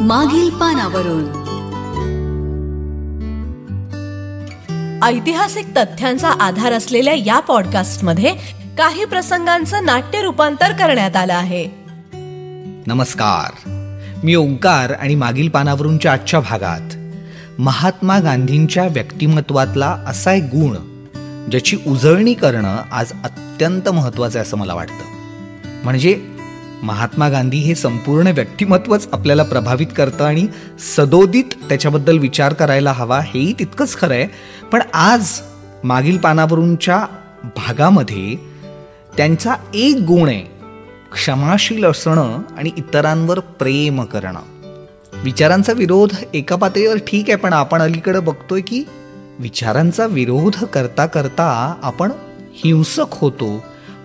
मागील पानावरून. ऐतिहासिक तथ्यांचा आधार असलेल्या या पॉडकास्टमध्ये काही प्रसंगांचं नाट्य रूपांतर करण्यात आलं आहे. नमस्कार, मी ओंकार आणि मागील पानावरूनच्या आजच्या भागात महात्मा गांधींच्या व्यक्तिमत्वातला असा एक गुण ज्याची उजळणी करणं आज अत्यंत महत्त्वाचं आहे असं मला वाटतं. म्हणजे महात्मा गांधी हे संपूर्ण व्यक्तिमत्वच आपल्याला प्रभावित करतं आणि सदोदित त्याच्याबद्दल विचार करायला हवा, हेही तितकंच खरं आहे. पण आज मागील पानावरूनच्या भागामध्ये त्यांचा एक गुण आहे, क्षमाशील असणं आणि इतरांवर प्रेम करणं. विचारांचा विरोध एका पातळीवर ठीक आहे, पण आपण अलीकडे बघतोय की विचारांचा विरोध करता करता आपण हिंसक होतो,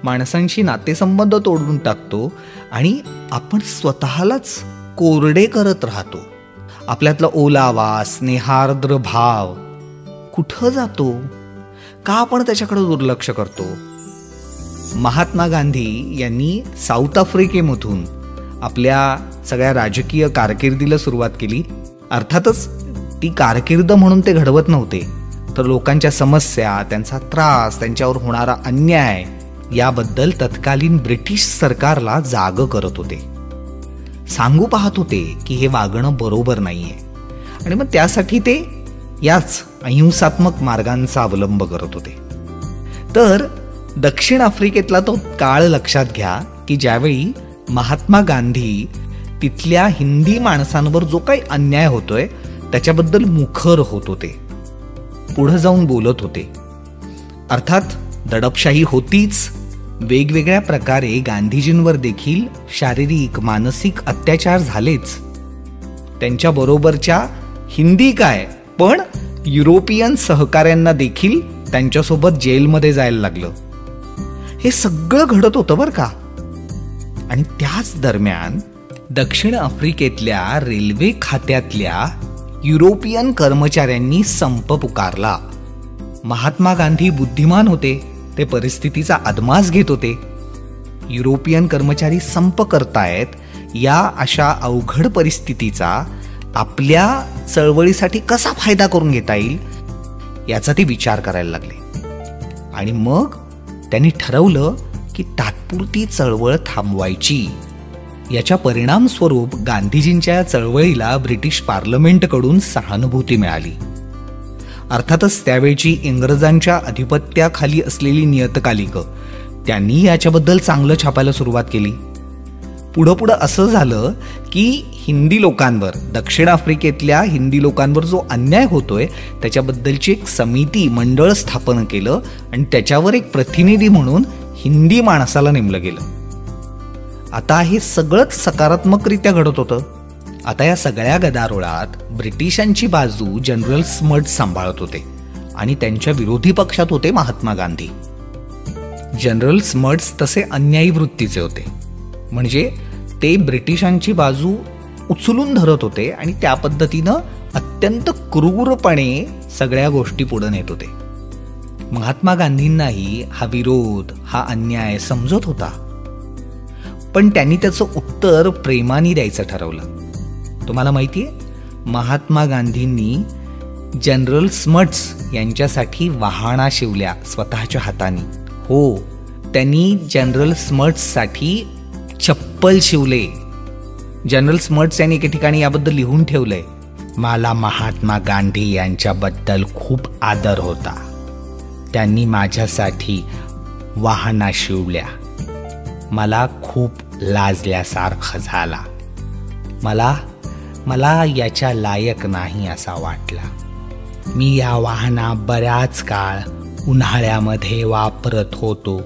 माणसांशी नातेसंबंध तोडून टाकतो आणि आपण स्वतःलाच कोरडे करत राहतो. आपल्यातला ओलावा, स्नेहार्द्र भाव कुठं जातो? का आपण त्याच्याकडे दुर्लक्ष करतो? महात्मा गांधी यांनी साऊथ आफ्रिकेमधून आपल्या सगळ्या राजकीय कारकिर्दीला सुरुवात केली. अर्थातच ती कारकीर्द म्हणून ते घडवत नव्हते, तर लोकांच्या समस्या, त्यांचा त्रास, त्यांच्यावर होणारा अन्याय याबद्दल तत्कालीन ब्रिटिश सरकारला जाग करत होते. सांगू पाहत होते की हे वागणं बरोबर नाहीये आणि मग त्यासाठी ते याच अहिंसात्मक मार्गांचा अवलंब करत होते. तर दक्षिण आफ्रिकेतला तो काळ लक्षात घ्या की ज्यावेळी महात्मा गांधी तिथल्या हिंदी माणसांवर जो काही अन्याय होतोय त्याच्याबद्दल मुखर होत होते, पुढे जाऊन बोलत होते. अर्थात दडपशाही होतीच, वेगवेगळ्या प्रकारे गांधीजींवर देखील शारीरिक मानसिक अत्याचार झालेच. त्यांच्याबरोबरच्या हिंदी काय पण युरोपियन सहकाऱ्यांना देखील त्यांच्यासोबत जेलमध्ये जायला लागलं. हे सगळं घडत होतं बरं का. आणि त्याच दरम्यान दक्षिण आफ्रिकेतल्या रेल्वे खात्यातल्या युरोपियन कर्मचाऱ्यांनी संप पुकारला. महात्मा गांधी बुद्धिमान होते, ते परिस्थितीचा अदमास घेत होते. युरोपियन कर्मचारी संप करतायत, या अशा अवघड परिस्थितीचा आपल्या चळवळीसाठी कसा फायदा करून घेता येईल याचा ते विचार करायला लागले. आणि मग त्यांनी ठरवलं की तात्पुरती चळवळ थांबवायची. याच्या परिणामस्वरूप गांधीजींच्या चळवळीला ब्रिटिश पार्लमेंटकडून सहानुभूती मिळाली. अर्थातच त्यावेळची इंग्रजांच्या अधिपत्याखाली असलेली नियतकालिकं त्यांनी याच्याबद्दल चांगलं छापायला सुरुवात केली. पुढं असं झालं की हिंदी लोकांवर, दक्षिण आफ्रिकेतल्या हिंदी लोकांवर जो अन्याय होतोय त्याच्याबद्दलची एक समिती मंडळ स्थापन केलं आणि त्याच्यावर एक प्रतिनिधी म्हणून हिंदी माणसाला नेमलं गेलं. आता हे सगळंच सकारात्मकरित्या घडत होतं. आता या सगळ्या गदारोळात ब्रिटिशांची बाजू जनरल स्मट्स सांभाळत होते आणि त्यांच्या विरोधी पक्षात होते महात्मा गांधी. जनरल स्मट्स तसे अन्यायी वृत्तीचे होते, म्हणजे ते ब्रिटिशांची बाजू उचलून धरत होते आणि त्या पद्धतीनं अत्यंत क्रूरपणे सगळ्या गोष्टी पुढे नेत होते. महात्मा गांधींनाही हा विरोध, हा अन्याय समजत होता, पण त्यांनी त्याचं उत्तर प्रेमाने द्यायचं ठरवलं. तुम्हाला माहितीये, महात्मा गांधींनी जनरल स्मट्स यांच्यासाठी वहाणा शिवल्या स्वतःच्या हाताने. हो, त्यांनी जनरल स्मट्ससाठी चप्पल शिवले. जनरल स्मट्स यांनी एके ठिकाणी याबद्दल लिहून ठेवलंय, मला महात्मा गांधी यांच्याबद्दल खूप आदर होता, त्यांनी माझ्यासाठी वहाणा शिवल्या, मला खूप लाजल्यासारखं झाला, मला याच्या लायक नाही असा वाटला. मी या वाहना बऱ्याच काळ उन्हाळ्यामध्ये वापरत होतो.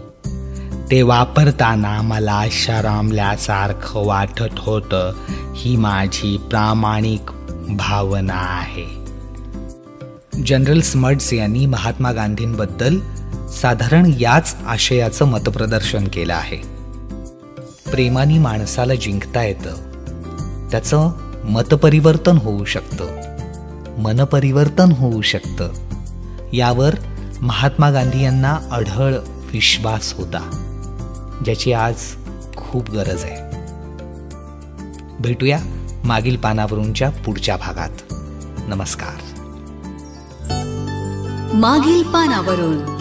ते वापरताना मला शरमल्यासारखं वाटत होतं. ही माझी प्रामाणिक भावना आहे. जनरल स्मट्स यांनी महात्मा गांधींबद्दल साधारण याच आशयाचं मतप्रदर्शन केलं आहे. प्रेमाने माणसाला जिंकता येतं, त्याचं मतपरिवर्तन होऊ शकतं, मनपरिवर्तन होऊ शकतं, यावर महात्मा गांधी यांना अढळ विश्वास होता, ज्याची आज खूप गरज आहे. भेटूया मागील पानावरूनच्या पुढच्या भागात. नमस्कार. मागील पानावरून